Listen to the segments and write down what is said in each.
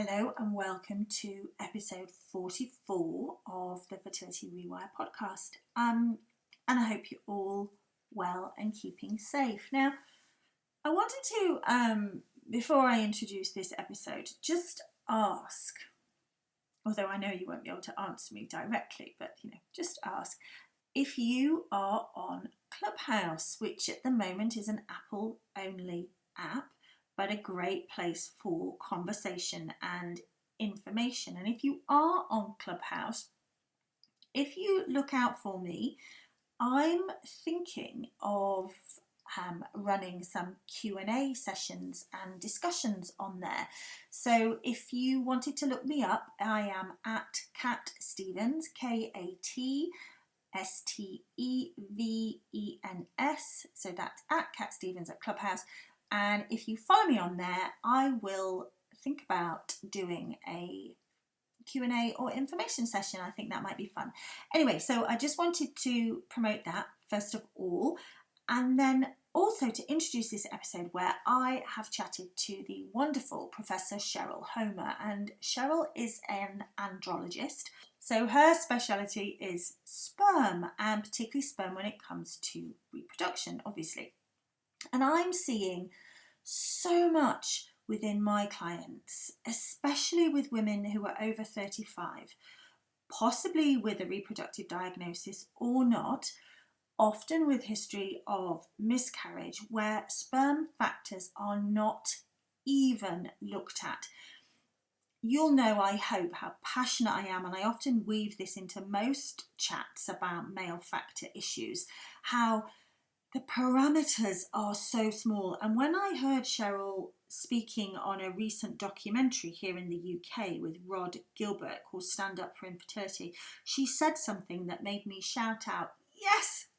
Hello and welcome to episode 44 of the Fertility Rewire podcast. And I hope you're all well and keeping safe. Now, I wanted to, before I introduce this episode, just ask, although I know you won't be able to answer me directly, but just ask if you are on Clubhouse, which at the moment is an Apple-only app, but a great place for conversation and information. And if you are on Clubhouse, if you look out for me, I'm thinking of running some Q&A sessions and discussions on there. So if you wanted to look me up, I am at Cat Stevens, KatStevens. So that's at Cat Stevens at Clubhouse. And if you follow me on there, I will think about doing a Q&A or information session. I think that might be fun. Anyway, so I just wanted to promote that first of all, and then also to introduce this episode where I have chatted to the wonderful Professor Sheryl Homa. And Cheryl is an andrologist. So her speciality is sperm, and particularly sperm when it comes to reproduction, obviously. And I'm seeing so much within my clients, especially with women who are over 35, possibly with a reproductive diagnosis or not, often with history of miscarriage, where sperm factors are not even looked at. You'll know, I hope, how passionate I am, and I often weave this into most chats about male factor issues, how the parameters are so small. And when I heard Cheryl speaking on a recent documentary here in the UK with Rod Gilbert called Stand Up for Infertility, she said something that made me shout out, yes,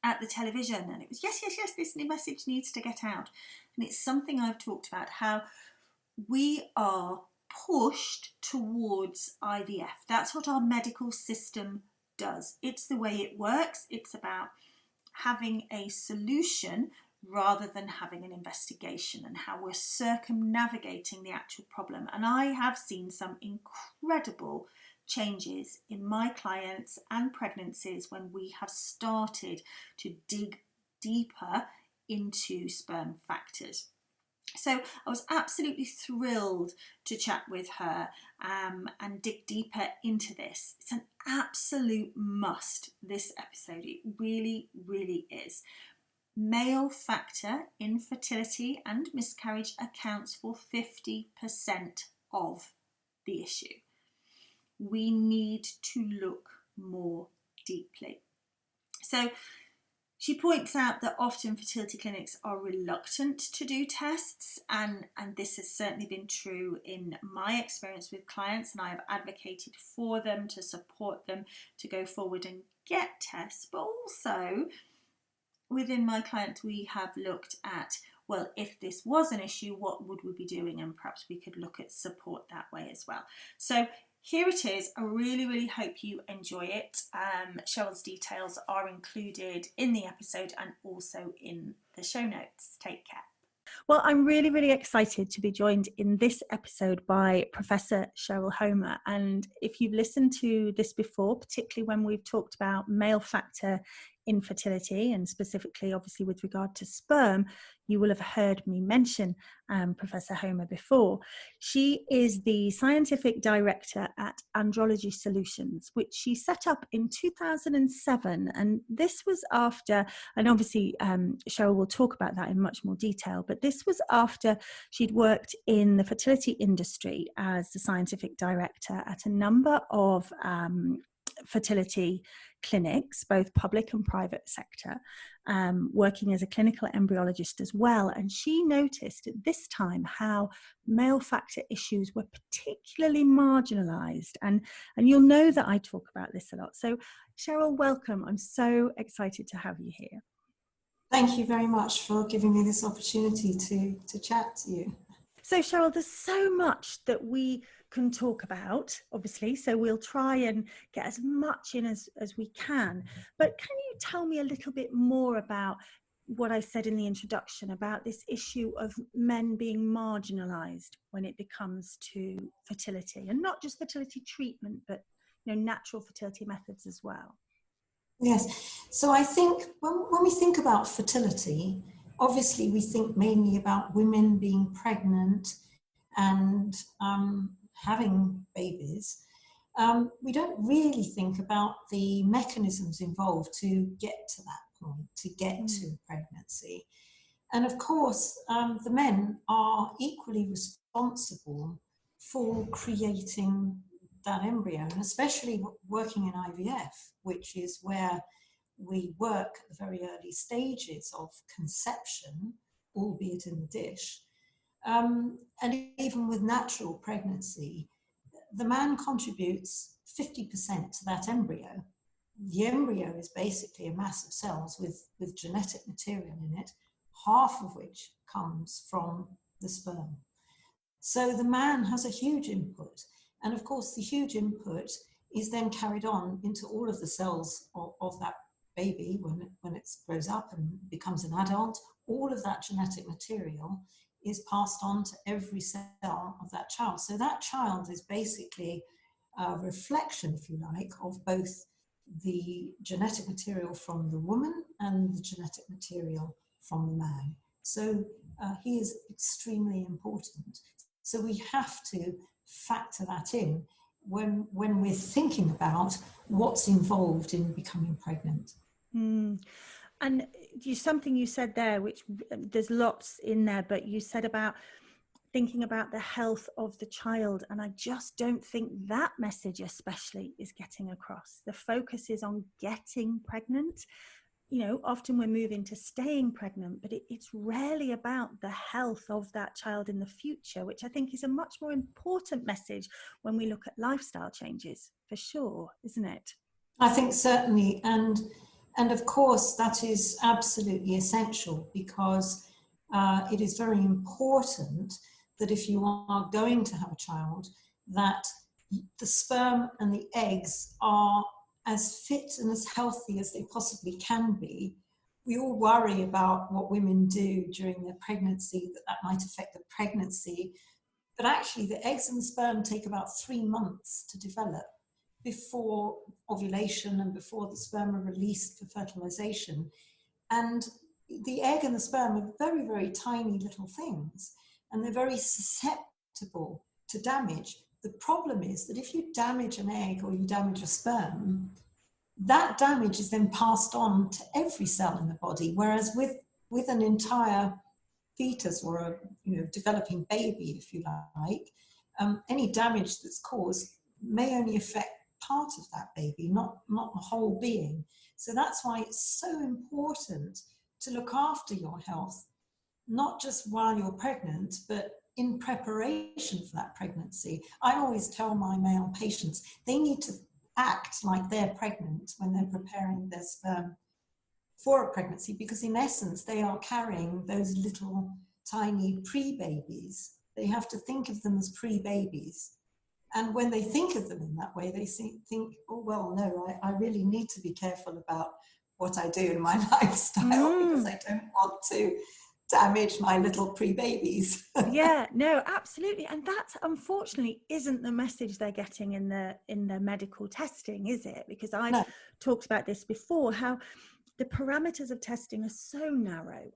at the television. And it was, yes, this new message needs to get out. And it's something I've talked about, how we are pushed towards IVF. That's what our medical system does. It's the way it works. It's about having a solution rather than having an investigation, and how we're circumnavigating the actual problem. And I have seen some incredible changes in my clients and pregnancies when we have started to dig deeper into sperm factors. So I was absolutely thrilled to chat with her and dig deeper into this. It's an absolute must, this episode. It really, really is. Male factor infertility and miscarriage accounts for 50% of the issue. We need to look more deeply. So she points out that often fertility clinics are reluctant to do tests, and this has certainly been true in my experience with clients, and I have advocated for them, to support them to go forward and get tests. But also within my clients, we have looked at, well, if this was an issue, what would we be doing? And perhaps we could look at support that way as well. So here it is. I really, really hope you enjoy it. Cheryl's details are included in the episode and also in the show notes. Take care. Well, I'm really, really excited to be joined in this episode by Professor Sheryl Homa. And if you've listened to this before, particularly when we've talked about male factor infertility, and specifically obviously with regard to sperm, you will have heard me mention Professor Homa before. She is the scientific director at Andrology Solutions, which she set up in 2007. And this was after, and obviously Cheryl will talk about that in much more detail, but this was after she'd worked in the fertility industry as the scientific director at a number of fertility clinics, both public and private sector, working as a clinical embryologist as well. And she noticed at this time how male factor issues were particularly marginalized. And you'll know that I talk about this a lot. So Cheryl, welcome. I'm so excited to have you here. Thank you very much for giving me this opportunity to chat to you. So Cheryl, there's so much that we can talk about, obviously, so we'll try and get as much in as we can. But can you tell me a little bit more about what I said in the introduction about this issue of men being marginalized when it comes to fertility, and not just fertility treatment, but natural fertility methods as well. Yes. So I think when we think about fertility, obviously we think mainly about women being pregnant and having babies. We don't really think about the mechanisms involved to get to that point, to get to pregnancy. And of course, the men are equally responsible for creating that embryo, and especially working in IVF, which is where we work at the very early stages of conception, albeit in the dish. And even with natural pregnancy, the man contributes 50% to that embryo. The embryo is basically a mass of cells with genetic material in it, half of which comes from the sperm. So the man has a huge input. And of course, the huge input is then carried on into all of the cells of that baby when it grows up and becomes an adult. All of that genetic material is passed on to every cell of that child. So that child is basically a reflection, if you like, of both the genetic material from the woman and the genetic material from the man. So he is extremely important. So we have to factor that in when we're thinking about what's involved in becoming pregnant. And something you said there, which there's lots in there, but you said about thinking about the health of the child, and I just don't think that message especially is getting across. The focus is on getting pregnant. Often we're moving to staying pregnant, but it's rarely about the health of that child in the future, which I think is a much more important message when we look at lifestyle changes, for sure, isn't it? I think certainly, and of course that is absolutely essential, because it is very important that if you are going to have a child, that the sperm and the eggs are as fit and as healthy as they possibly can be. We all worry about what women do during their pregnancy, that might affect the pregnancy, but actually the eggs and the sperm take about 3 months to develop before ovulation and before the sperm are released for fertilization. And the egg and the sperm are very, very tiny little things, and they're very susceptible to damage. The problem is that if you damage an egg or you damage a sperm, that damage is then passed on to every cell in the body, whereas with an entire fetus or a developing baby, if you like, any damage that's caused may only affect part of that baby, not the whole being. So that's why it's so important to look after your health, not just while you're pregnant, but in preparation for that pregnancy. I always tell my male patients, they need to act like they're pregnant when they're preparing their sperm for a pregnancy, because in essence, they are carrying those little tiny pre-babies. They have to think of them as pre-babies. And when they think of them in that way, they think, oh, well, no, I really need to be careful about what I do in my lifestyle, because I don't want to damage my little pre-babies. Yeah, no, absolutely. And that unfortunately isn't the message they're getting in their medical testing, is it? Because I've talked about this before, how the parameters of testing are so narrow,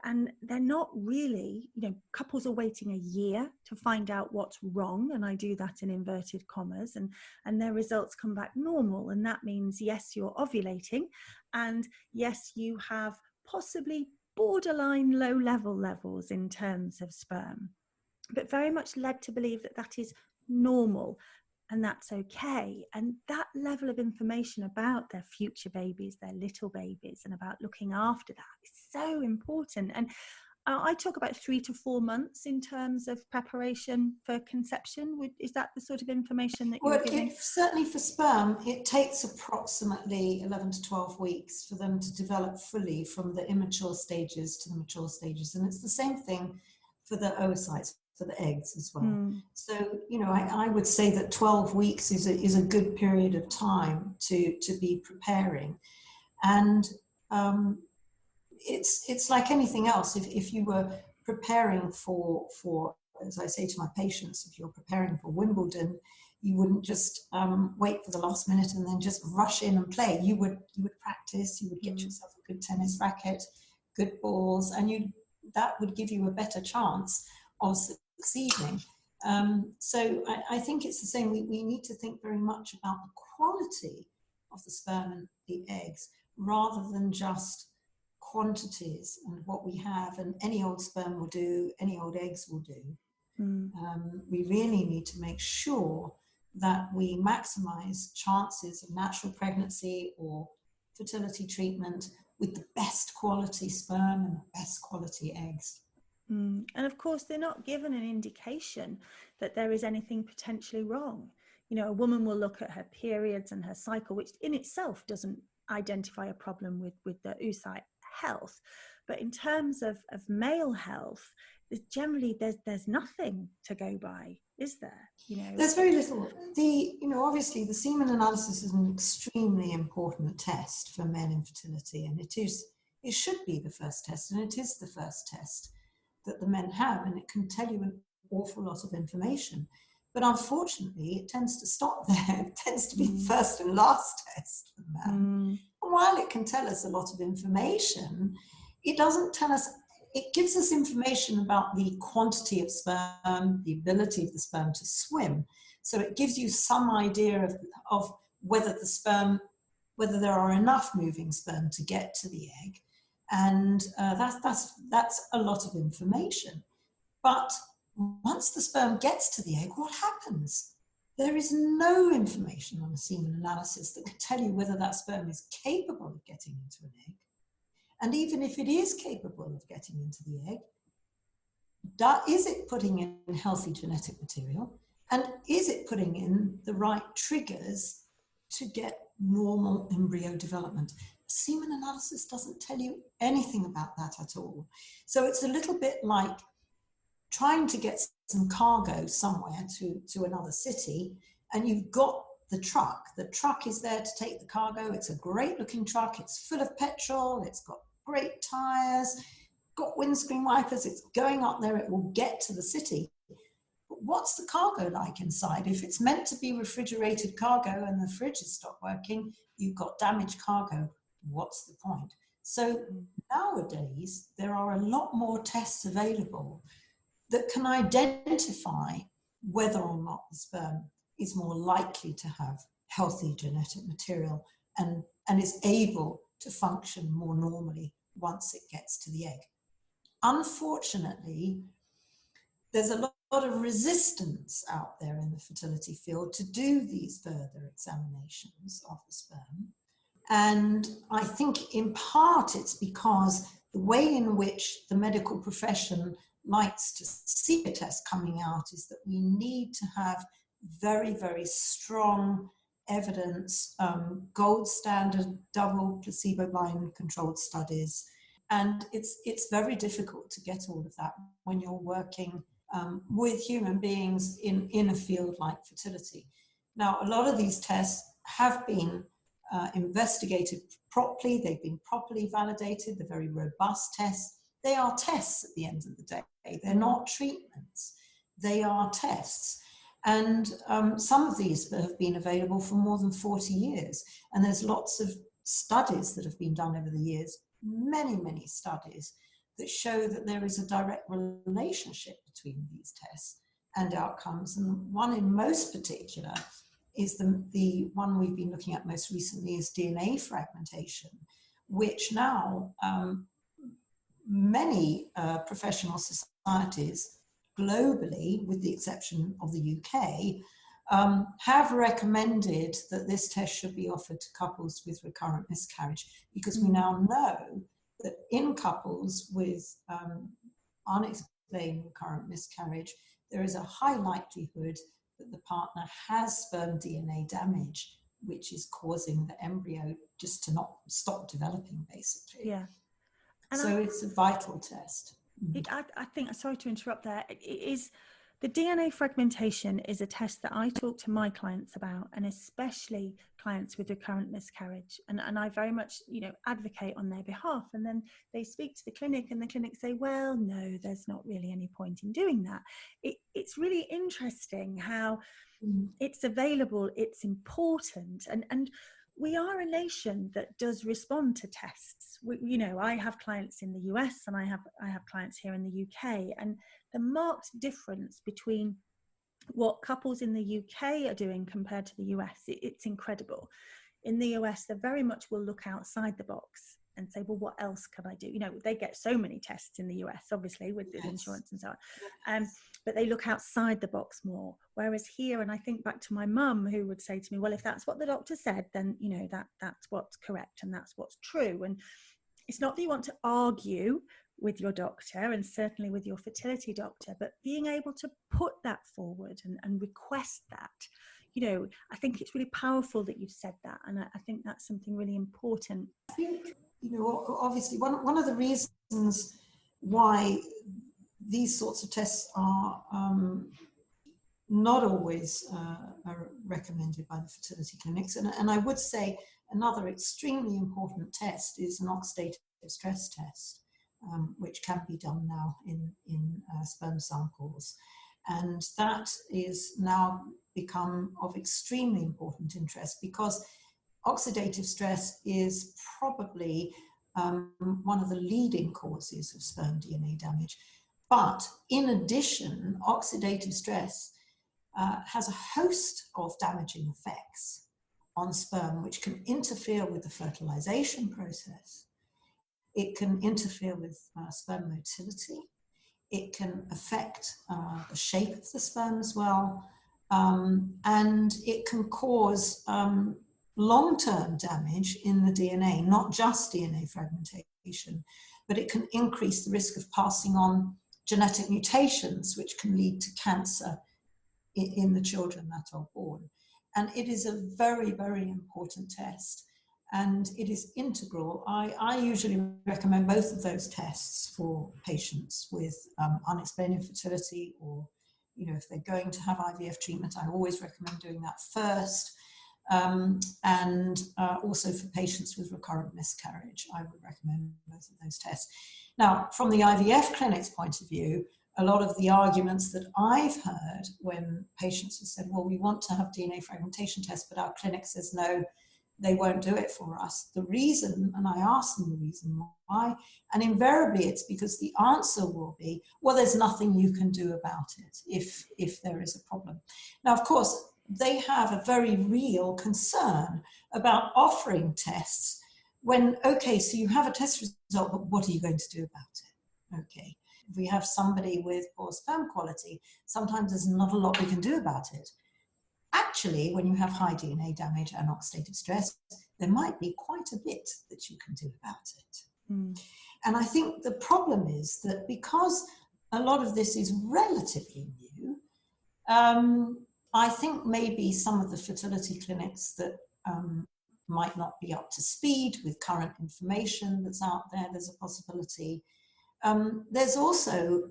and they're not really, couples are waiting a year to find out what's wrong, and I do that in inverted commas, and their results come back normal, and that means yes, you're ovulating, and yes, you have possibly borderline low levels in terms of sperm, but very much led to believe that that is normal and that's okay. And that level of information about their future babies, their little babies, and about looking after that is so important. And I talk about 3 to 4 months in terms of preparation for conception. Is that the sort of information that you're giving? Certainly for sperm, it takes approximately 11 to 12 weeks for them to develop fully from the immature stages to the mature stages. And it's the same thing for the oocytes, for the eggs as well. So, I would say that 12 weeks is a good period of time to be preparing. And it's like anything else. If you were preparing for, as I say to my patients, if you're preparing for Wimbledon, you wouldn't just wait for the last minute and then just rush in and play. You would practice. You would get yourself a good tennis racket, good balls, and that would give you a better chance of succeeding. So I think it's the same. We need to think very much about the quality of the sperm and the eggs, rather than just quantities and what we have. And any old sperm will do, any old eggs will do. We really need to make sure that we maximize chances of natural pregnancy or fertility treatment with the best quality sperm and the best quality eggs. And of course, they're not given an indication that there is anything potentially wrong. You know, a woman will look at her periods and her cycle, which in itself doesn't identify a problem with the oocyte health. But in terms of male health, there's nothing to go by, is there? You know, there's very little. Obviously the semen analysis is an extremely important test for men in fertility, and it should be the first test, and it is the first test that the men have, and it can tell you an awful lot of information. But unfortunately, it tends to stop there. It tends to be the first and last test for the man. And while it can tell us a lot of information, it doesn't tell us. It gives us information about the quantity of sperm, the ability of the sperm to swim. So it gives you some idea of whether there are enough moving sperm to get to the egg. And that's a lot of information. But once the sperm gets to the egg, what happens? There is no information on a semen analysis that can tell you whether that sperm is capable of getting into an egg. And even if it is capable of getting into the egg, is it putting in healthy genetic material? And is it putting in the right triggers to get normal embryo development? Semen analysis doesn't tell you anything about that at all. So it's a little bit like trying to get some cargo somewhere to another city, and you've got the truck. The truck is there to take the cargo. It's a great looking truck. It's full of petrol. It's got great tires, got windscreen wipers. It's going up there. It will get to the city. But what's the cargo like inside? If it's meant to be refrigerated cargo and the fridge has stopped working, you've got damaged cargo. What's the point? So nowadays, there are a lot more tests available that can identify whether or not the sperm is more likely to have healthy genetic material and is able to function more normally once it gets to the egg. Unfortunately, there's a lot of resistance out there in the fertility field to do these further examinations of the sperm. And I think in part it's because the way in which the medical profession likes to see a test coming out is that we need to have very, very strong evidence, gold standard, double placebo-blind controlled studies. And it's very difficult to get all of that when you're working with human beings in a field like fertility. Now, a lot of these tests have been investigated properly. They've been properly validated. They're very robust tests. They are tests at the end of the day. They're not treatments. They are tests. And some of these have been available for more than 40 years. And there's lots of studies that have been done over the years, many, many studies that show that there is a direct relationship between these tests and outcomes. And one in most particular is the one we've been looking at most recently is DNA fragmentation, which now many professional societies globally, with the exception of the UK, have recommended that this test should be offered to couples with recurrent miscarriage, because we now know that in couples with unexplained recurrent miscarriage, there is a high likelihood that the partner has sperm DNA damage, which is causing the embryo just to not stop developing, basically. Yeah. And so it's a vital test. I think, sorry to interrupt there, it is The DNA fragmentation is a test that I talk to my clients about, and especially clients with recurrent miscarriage. And I very much, advocate on their behalf. And then they speak to the clinic, and the clinic say, well, no, there's not really any point in doing that. It's really interesting how it's available, it's important. And we are a nation that does respond to tests. I have clients in the US, and I have clients here in the UK, and the marked difference between what couples in the UK are doing compared to the US, it's incredible. In the US, they very much will look outside the box and say, well, what else can I do? They get so many tests in the US, obviously, with insurance and so on. But they look outside the box more. Whereas here, and I think back to my mum, who would say to me, well, if that's what the doctor said, then, that's what's correct and that's what's true. And it's not that you want to argue with your doctor, and certainly with your fertility doctor, but being able to put that forward and request that. I think it's really powerful that you've said that, and I think that's something really important. I think, obviously one of the reasons why these sorts of tests are not always are recommended by the fertility clinics, and I would say another extremely important test is an oxidative stress test, which can be done now in sperm samples. And that is now become of extremely important interest, because oxidative stress is probably one of the leading causes of sperm DNA damage. But in addition, oxidative stress has a host of damaging effects on sperm, which can interfere with the fertilization process. It can interfere with sperm motility. It can affect the shape of the sperm as well. And it can cause long-term damage in the DNA, not just DNA fragmentation, but it can increase the risk of passing on genetic mutations, which can lead to cancer in the children that are born. And it is a very, very important test. And it is integral. I usually recommend both of those tests for patients with unexplained infertility, or, if they're going to have IVF treatment, I always recommend doing that first. And also for patients with recurrent miscarriage, I would recommend both of those tests. Now, from the IVF clinic's point of view, a lot of the arguments that I've heard when patients have said, well, we want to have DNA fragmentation tests, but our clinic says no, they won't do it for us. The reason, and I ask them the reason why, and invariably it's because the answer will be, well, there's nothing you can do about it if there is a problem. Now, of course, they have a very real concern about offering tests when, okay, so you have a test result, but what are you going to do about it? Okay, if we have somebody with poor sperm quality, sometimes there's not a lot we can do about it. Actually, when you have high DNA damage and oxidative stress, there might be quite a bit that you can do about it. And I think the problem is that because a lot of this is relatively new, I think maybe some of the fertility clinics that might not be up to speed with current information that's out there, there's a possibility. There's also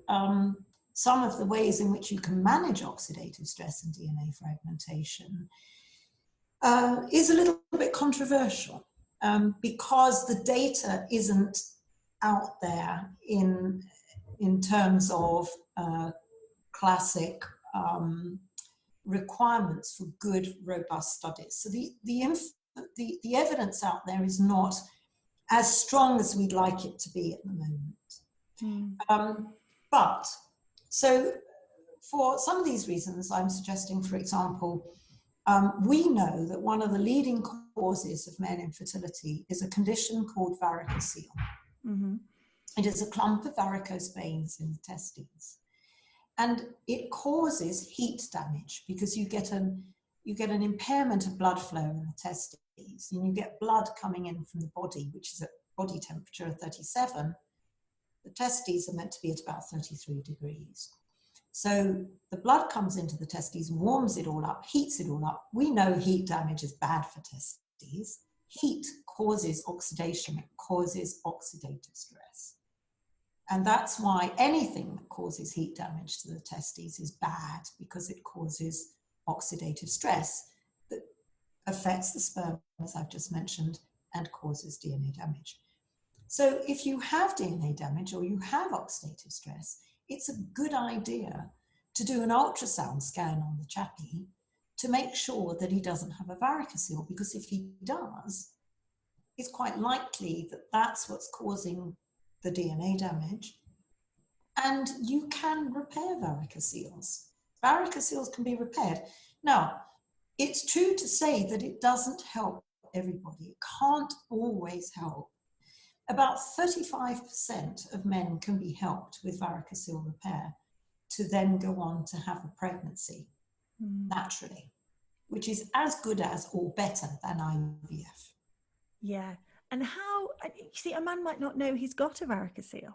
some of the ways in which you can manage oxidative stress and DNA fragmentation is a little bit controversial because the data isn't out there in terms of classic requirements for good, robust studies. So the evidence out there is not as strong as we'd like it to be at the moment. But so for some of these reasons, I'm suggesting, for example, we know that one of the leading causes of male infertility is a condition called varicocele. It is a clump of varicose veins in the testes. And it causes heat damage because you get an impairment of blood flow in the testes, and you get blood coming in from the body, which is at body temperature of 37. The testes are meant to be at about 33 degrees. So the blood comes into the testes, warms it all up, heats it all up. We know heat damage is bad for testes. Heat causes oxidation, it causes oxidative stress. And that's why anything that causes heat damage to the testes is bad, because it causes oxidative stress that affects the sperm, as I've just mentioned, and causes DNA damage. So if you have DNA damage or you have oxidative stress, it's a good idea to do an ultrasound scan on the chappie to make sure that he doesn't have a varicocele, because if he does, it's quite likely that that's what's causing the DNA damage. And you can repair varicoceles. Varicoceles can be repaired. Now, it's true to say that it doesn't help everybody. It can't always help. About 35% of men can be helped with varicocele repair to then go on to have a pregnancy naturally, which is as good as or better than IVF. Yeah. And how, you see, a man might not know he's got a varicocele.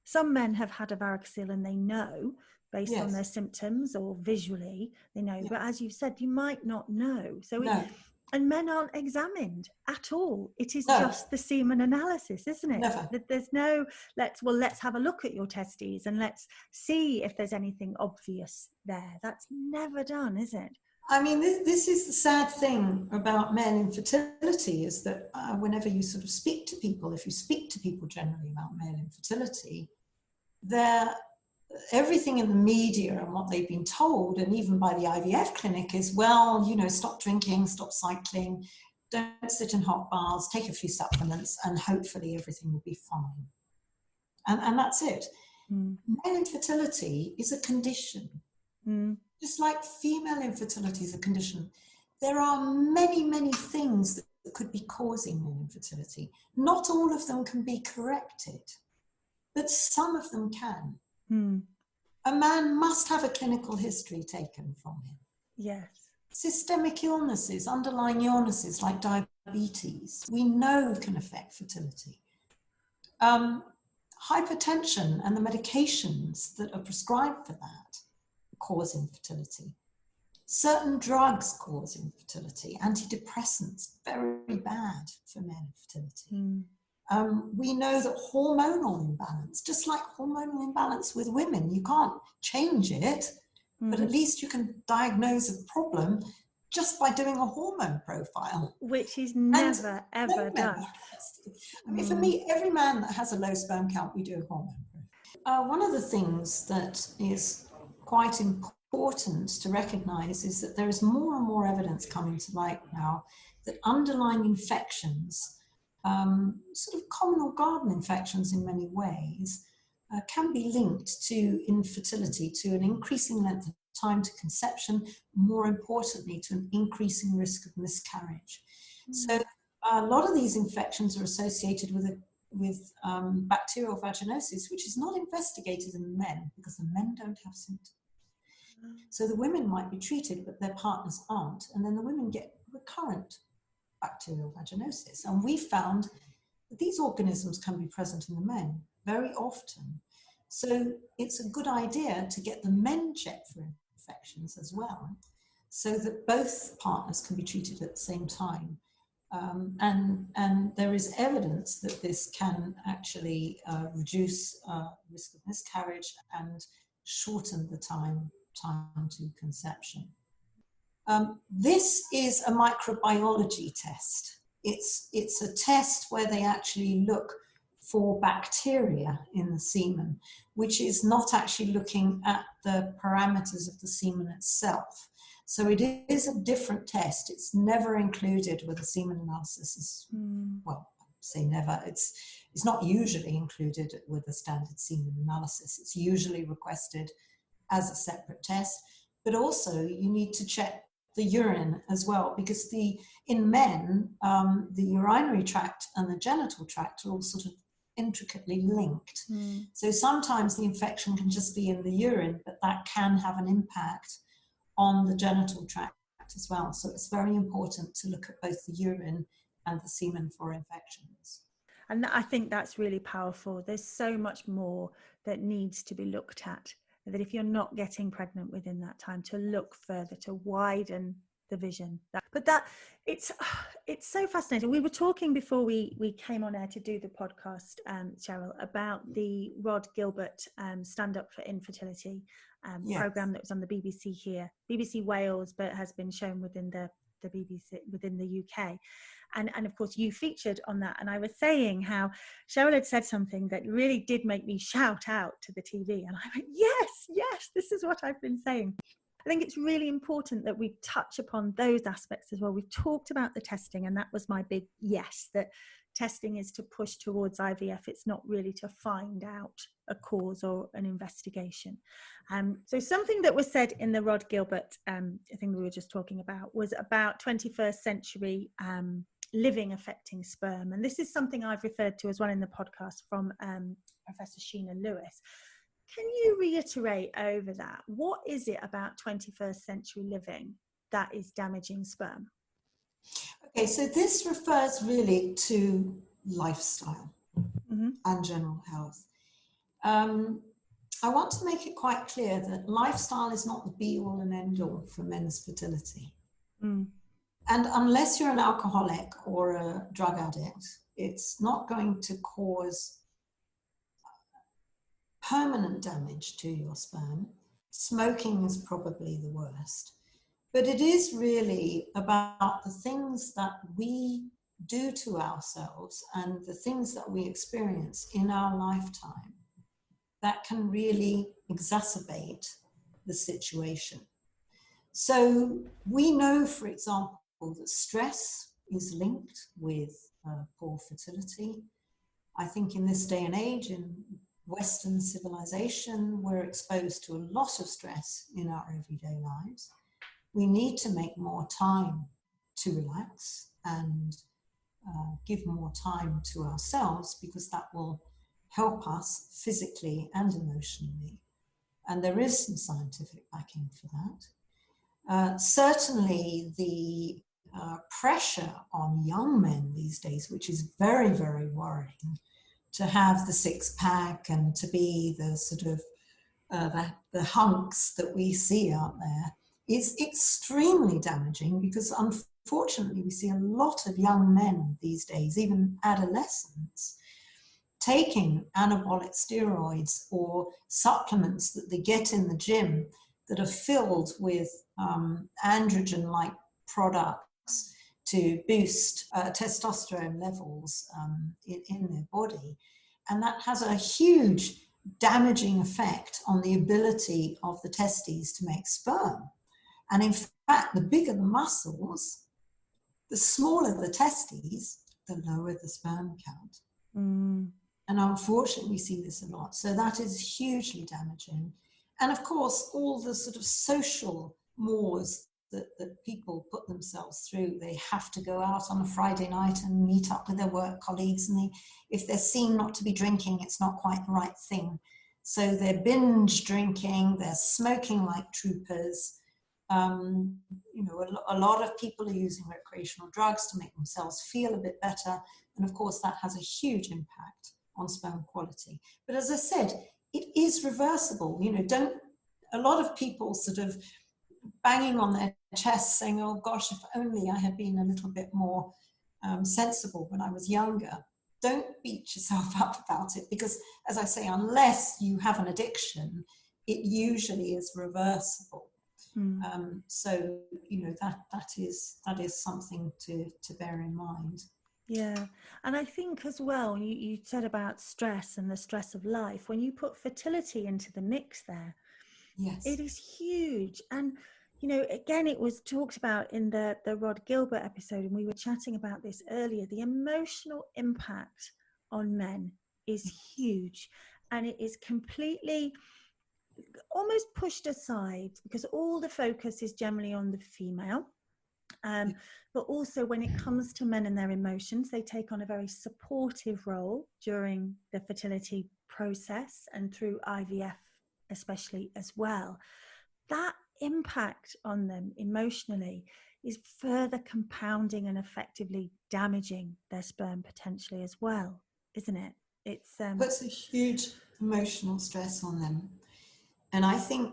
Some men have had a varicocele and they know based on their symptoms or visually, they know. But as you said, you might not know. So, and men aren't examined at all. It is just the semen analysis, isn't it? Never. There's no, let's have a look at your testes and let's see if there's anything obvious there. That's never done, is it? I mean, this is the sad thing about men infertility, is that whenever you sort of speak to people, if you speak to people generally about male infertility, everything in the media and what they've been told, and even by the IVF clinic, is, well, you know, stop drinking, stop cycling, don't sit in hot baths, take a few supplements, and hopefully everything will be fine. And that's it. Male infertility is a condition. Just like female infertility is a condition. There are many, many things that could be causing male infertility. Not all of them can be corrected, but some of them can. A man must have a clinical history taken from him. Yes. Systemic illnesses, underlying illnesses like diabetes, we know can affect fertility. Hypertension and the medications that are prescribed for that cause infertility. Certain drugs cause infertility. Antidepressants, very bad for men infertility. We know that hormonal imbalance, just like hormonal imbalance with women, you can't change it, but at least you can diagnose a problem just by doing a hormone profile. Which is never, ever done. I mean, for me, every man that has a low sperm count, we do a hormone profile. One of the things that is quite important to recognize is that there is more and more evidence coming to light now that underlying infections, sort of common or garden infections in many ways, can be linked to infertility, to an increasing length of time to conception, more importantly, to an increasing risk of miscarriage. So a lot of these infections are associated with bacterial vaginosis, which is not investigated in men because the men don't have symptoms. So the women might be treated, but their partners aren't, and then the women get recurrent bacterial vaginosis. And we found that these organisms can be present in the men very often. So it's a good idea to get the men checked for infections as well, so that both partners can be treated at the same time. And there is evidence that this can actually reduce risk of miscarriage and shorten the time to conception. This is a microbiology test. It's a test where they actually look for bacteria in the semen, which is not actually looking at the parameters of the semen itself. So it is a different test. It's never included with a semen analysis. Well, I say never. It's not usually included with a standard semen analysis. It's usually requested as a separate test, but also you need to check the urine as well, because in men, the urinary tract and the genital tract are all sort of intricately linked. So sometimes the infection can just be in the urine, but that can have an impact on the genital tract as well. So it's very important to look at both the urine and the semen for infections. And I think that's really powerful. There's so much more that needs to be looked at, that if you're not getting pregnant within that time, to look further, to widen vision. But that it's so fascinating. We were talking before we came on air to do the podcast, Cheryl, about the Rod Gilbert Stand Up for Infertility program that was on the BBC here, BBC Wales, but has been shown within the BBC within the UK. And of course you featured on that, and I was saying how Cheryl had said something that really did make me shout out to the TV, and I went, yes, this is what I've been saying. I think it's really important that we touch upon those aspects as well. We've talked about the testing, and that was my big yes, that testing is to push towards IVF. It's not really to find out a cause or an investigation. So something that was said in the Rod Gilbert thing we were just talking about was about 21st century living affecting sperm. And this is something I've referred to as well in the podcast from Professor Sheryl Lewis. Can you reiterate over that? What is it about 21st century living that is damaging sperm? Okay, so this refers really to lifestyle and general health. I want to make it quite clear that lifestyle is not the be-all and end-all for men's fertility. And unless you're an alcoholic or a drug addict, it's not going to cause permanent damage to your sperm. Smoking is probably the worst. But it is really about the things that we do to ourselves and the things that we experience in our lifetime that can really exacerbate the situation. So we know, for example, that stress is linked with poor fertility. I think in this day and age, in Western civilization, we're exposed to a lot of stress in our everyday lives. We need to make more time to relax and give more time to ourselves, because that will help us physically and emotionally. And there is some scientific backing for that. Certainly the pressure on young men these days, which is very, very worrying, to have the six-pack and to be the sort of the hunks that we see out there, is extremely damaging, because unfortunately we see a lot of young men these days, even adolescents, taking anabolic steroids or supplements that they get in the gym that are filled with androgen-like products to boost testosterone levels in their body. And that has a huge damaging effect on the ability of the testes to make sperm. And in fact, the bigger the muscles, the smaller the testes, the lower the sperm count. And unfortunately, we see this a lot. So that is hugely damaging. And of course, all the sort of social mores that people put themselves through. They have to go out on a Friday night and meet up with their work colleagues. And if they're seen not to be drinking, it's not quite the right thing. So they're binge drinking, they're smoking like troopers. You know, a lot of people are using recreational drugs to make themselves feel a bit better. And of course, that has a huge impact on sperm quality. But as I said, it is reversible. You know, a lot of people sort of banging on their chests saying, oh gosh, if only I had been a little bit more sensible when I was younger. Don't beat yourself up about it, because as I say, unless you have an addiction, it usually is reversible. So, you know, that is something to bear in mind. Yeah. And I think as well, you said about stress and the stress of life, when you put fertility into the mix there, yes, it is huge. And, you know, again, it was talked about in the Rod Gilbert episode, and we were chatting about this earlier, the emotional impact on men is huge. And it is completely almost pushed aside, because all the focus is generally on the female. But also when it comes to men and their emotions, they take on a very supportive role during the fertility process and through IVF especially as well. That impact on them emotionally is further compounding and effectively damaging their sperm potentially as well, isn't it? It's puts a huge emotional stress on them. And I think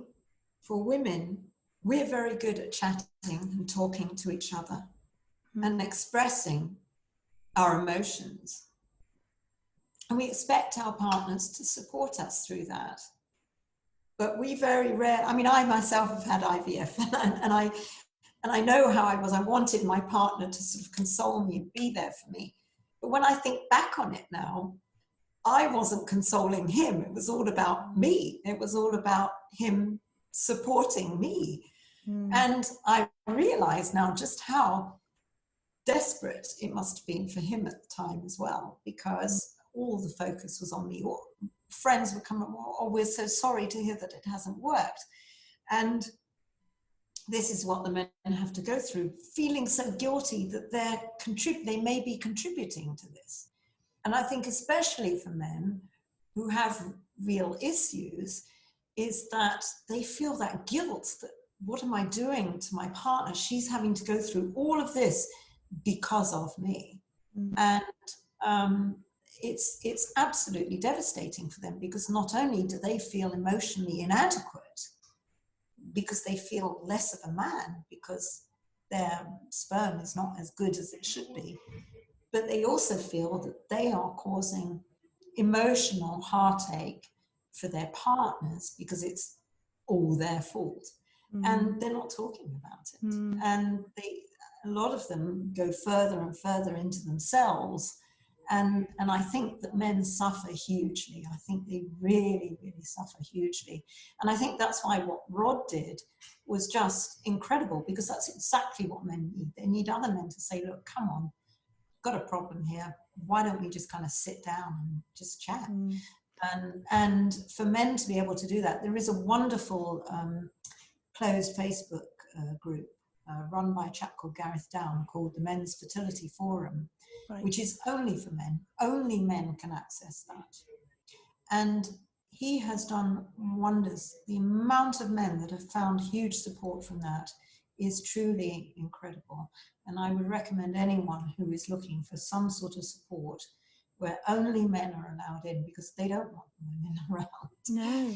for women, we're very good at chatting and talking to each other and expressing our emotions. And we expect our partners to support us through that. But we very rarely, I mean, I myself have had IVF and I know how I was. I wanted my partner to sort of console me and be there for me. But when I think back on it now, I wasn't consoling him. It was all about me. It was all about him supporting me. And I realize now just how desperate it must have been for him at the time as well, because all the focus was on me. Or friends would come up, oh, we're so sorry to hear that it hasn't worked. And this is what the men have to go through, feeling so guilty that they may be contributing to this. And I think especially for men who have real issues, is that they feel that guilt that, what am I doing to my partner? She's having to go through all of this because of me. And it's absolutely devastating for them, because not only do they feel emotionally inadequate, because they feel less of a man because their sperm is not as good as it should be, but they also feel that they are causing emotional heartache for their partners because it's all their fault. And they're not talking about it. And a lot of them go further and further into themselves. And I think that men suffer hugely. I think they really, really suffer hugely. And I think that's why what Rod did was just incredible, because that's exactly what men need. They need other men to say, look, come on, got a problem here. Why don't we just kind of sit down and just chat? And for men to be able to do that, there is a wonderful closed Facebook group run by a chap called Gareth Down called the Men's Fertility Forum, which is only for men. Only men can access that. And he has done wonders. The amount of men that have found huge support from that is truly incredible. And I would recommend anyone who is looking for some sort of support where only men are allowed in, because they don't want women around. No.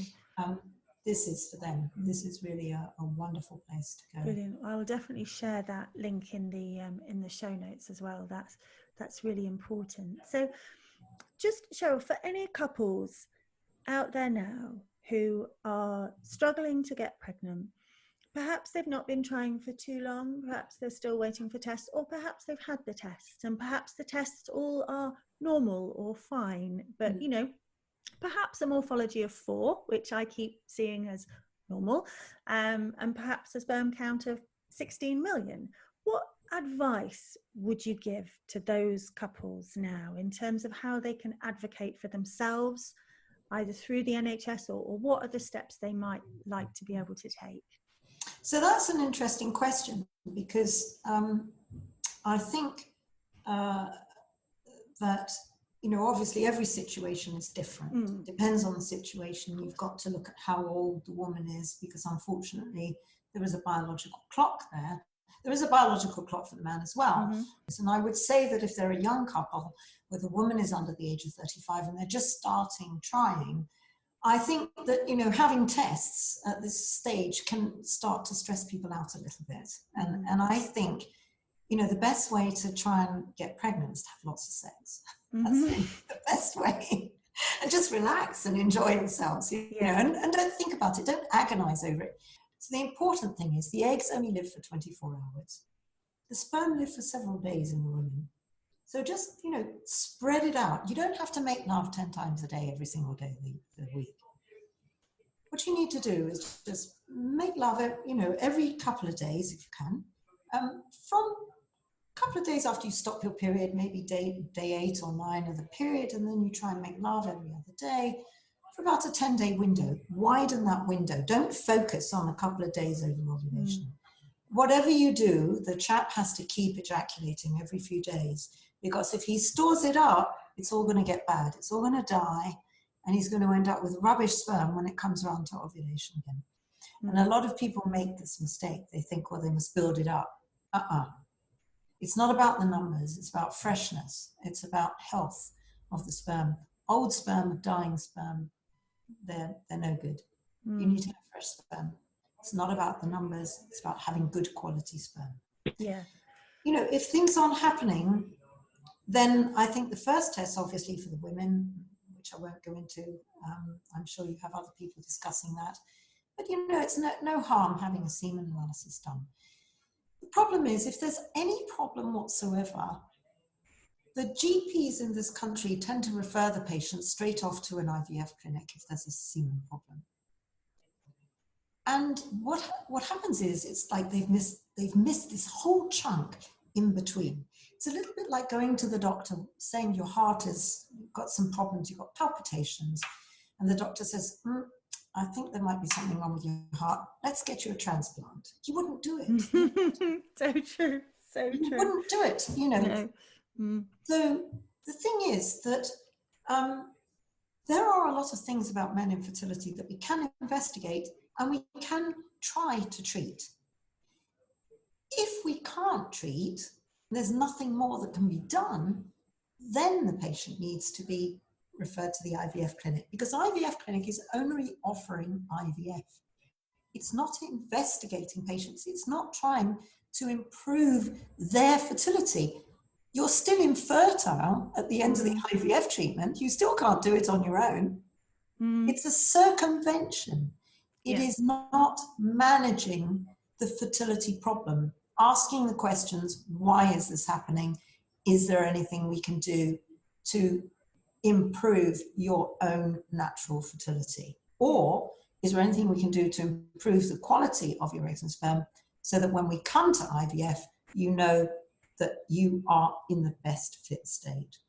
This is for them. This is really a wonderful place to go. Brilliant. I will definitely share that link in the show notes as well. That's really important. So just, Cheryl, for any couples out there now who are struggling to get pregnant, perhaps they've not been trying for too long, perhaps they're still waiting for tests, or perhaps they've had the tests and perhaps the tests all are normal or fine, but you know, perhaps a morphology of 4, which I keep seeing as normal, and perhaps a sperm count of 16 million. What advice would you give to those couples now in terms of how they can advocate for themselves, either through the NHS or what are the steps they might like to be able to take? So that's an interesting question, because I think that, you know, obviously every situation is different. It depends on the situation. You've got to look at how old the woman is, because unfortunately there is a biological clock there. There is a biological clock for the man as well. And I would say that if they're a young couple where the woman is under the age of 35 and they're just starting trying, I think that, you know, having tests at this stage can start to stress people out a little bit. And I think, you know, the best way to try and get pregnant is to have lots of sex. That's really the best way. And just relax and enjoy themselves, you know, and don't think about it. Don't agonize over it. So the important thing is the eggs only live for 24 hours. The sperm live for several days in the woman. So just, you know, spread it out. You don't have to make love 10 times a day, every single day of the week. What you need to do is just make love, you know, every couple of days if you can. From a couple of days after you stop your period, maybe day 8 or 9 of the period, and then you try and make love every other day for about a 10-day window. Widen that window. Don't focus on a couple of days over ovulation. Whatever you do, the chap has to keep ejaculating every few days, because if he stores it up, it's all going to get bad. It's all going to die, and he's going to end up with rubbish sperm when it comes around to ovulation again. And a lot of people make this mistake. They think, well, they must build it up. It's not about the numbers. It's about freshness. It's about health of the sperm. Old sperm, dying sperm, they're no good. You need to have fresh sperm. It's not about the numbers. It's about having good quality sperm. Yeah. You know, if things aren't happening, then I think the first test, obviously, for the women, which I won't go into, I'm sure you have other people discussing that. But, you know, it's no harm having a semen analysis done. The problem is, if there's any problem whatsoever, the GPs in this country tend to refer the patient straight off to an IVF clinic if there's a semen problem. And what happens is, it's like they've missed this whole chunk in between. It's a little bit like going to the doctor saying your heart has got some problems, you've got palpitations, and the doctor says, I think there might be something wrong with your heart. Let's get you a transplant. You wouldn't do it. So true. So true. You wouldn't do it, you know. No. So the thing is that there are a lot of things about men infertility that we can investigate and we can try to treat. If we can't treat, there's nothing more that can be done, then the patient needs to be referred to the IVF clinic, because IVF clinic is only offering IVF. It's not investigating patients. It's not trying to improve their fertility. You're still infertile at the end of the IVF treatment. You still can't do it on your own. It's a circumvention. It is not managing the fertility problem, asking the questions, why is this happening? Is there anything we can do to improve your own natural fertility? Or is there anything we can do to improve the quality of your eggs and sperm so that when we come to IVF, you know that you are in the best fit state?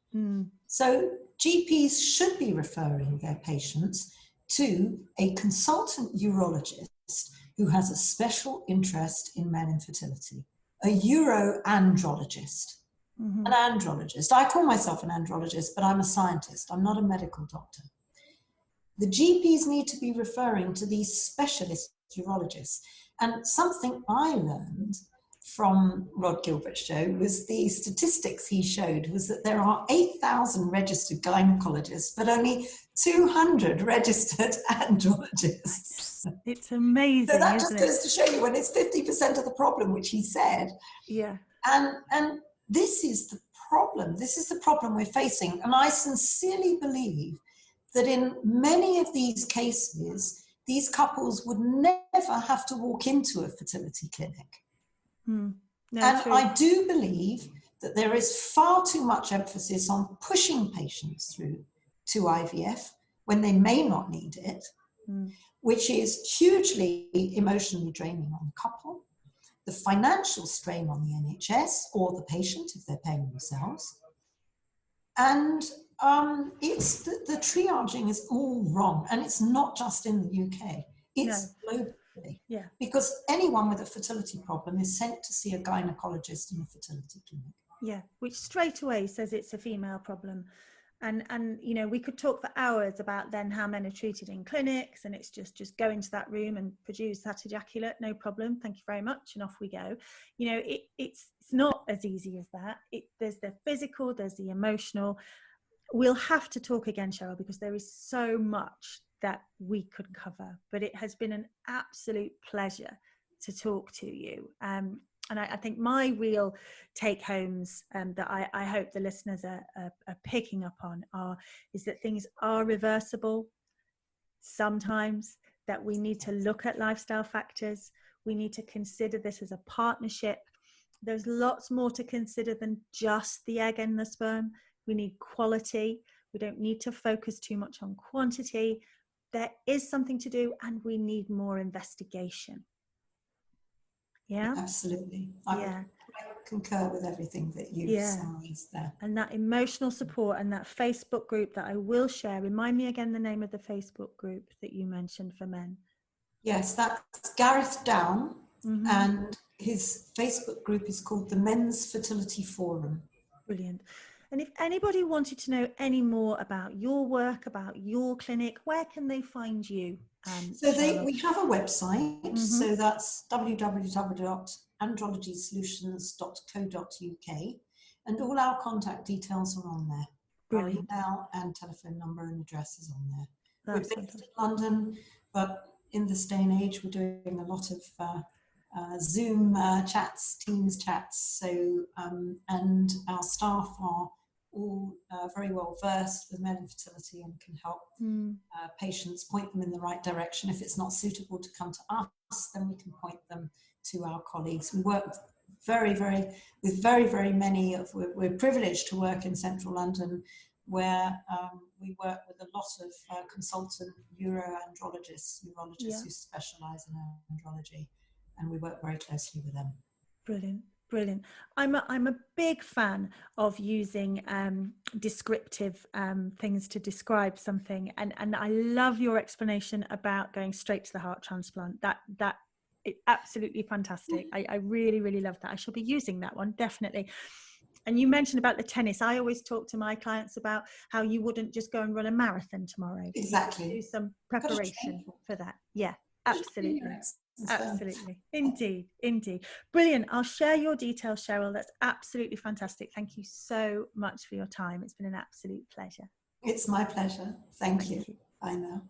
So GPs should be referring their patients to a consultant urologist who has a special interest in men infertility, a uroandrologist. An andrologist. I call myself an andrologist, but I'm a scientist. I'm not a medical doctor. The GPs need to be referring to these specialist urologists. And something I learned from Rod Gilbert's show was the statistics he showed was that there are 8,000 registered gynecologists, but only 200 registered andrologists. It's amazing. So that just goes to show you when it's 50% of the problem, which he said. Yeah. And this is the problem. This is the problem we're facing. And I sincerely believe that in many of these cases, these couples would never have to walk into a fertility clinic. No, and true. I do believe that there is far too much emphasis on pushing patients through to IVF when they may not need it, which is hugely emotionally draining on the couple, the financial strain on the NHS or the patient if they're paying themselves. And it's the triaging is all wrong. And it's not just in the UK, it's globally. Yeah. Because anyone with a fertility problem is sent to see a gynecologist in a fertility clinic. Yeah, which straight away says it's a female problem. And you know, we could talk for hours about then how men are treated in clinics, and it's just go into that room and produce that ejaculate, no problem, thank you very much, and off we go. You know, it's not as easy as that. There's the physical, there's the emotional. We'll have to talk again, Cheryl, because there is so much that we could cover, but it has been an absolute pleasure to talk to you. And I think my real take homes that I hope the listeners are picking up on is that things are reversible sometimes, that we need to look at lifestyle factors. We need to consider this as a partnership. There's lots more to consider than just the egg and the sperm. We need quality. We don't need to focus too much on quantity. There is something to do, and we need more investigation. Yeah, absolutely. I concur with everything that you summarized there. And that emotional support and that Facebook group that I will share. Remind me again the name of the Facebook group that you mentioned for men. Yes, that's Gareth Down, and his Facebook group is called the Men's Fertility Forum. Brilliant. And if anybody wanted to know any more about your work, about your clinic, where can they find you? So we have a website, so that's www.andrologysolutions.co.uk, and all our contact details are on there. Brilliant. Our email and telephone number and address is on there. That's We're based in London, but in this day and age, we're doing a lot of Zoom chats, Teams chats. So, and our staff are all very well versed with male infertility and can help patients, point them in the right direction. If it's not suitable to come to us, then we can point them to our colleagues. We work very many of, we're privileged to work in central London, where we work with a lot of consultant neuroandrologists, urologists who specialise in andrology, and we work very closely with them. Brilliant. I'm a big fan of using descriptive things to describe something, and I love your explanation about going straight to the heart transplant. That is absolutely fantastic. I really love that. I shall be using that one, definitely. And you mentioned about the tennis. I always talk to my clients about how you wouldn't just go and run a marathon tomorrow. Exactly. Do some preparation for that. Yeah, absolutely. Absolutely. Indeed. Brilliant. I'll share your details, Cheryl. That's absolutely fantastic. Thank you so much for your time. It's been an absolute pleasure. It's my pleasure. Thank you. Bye now.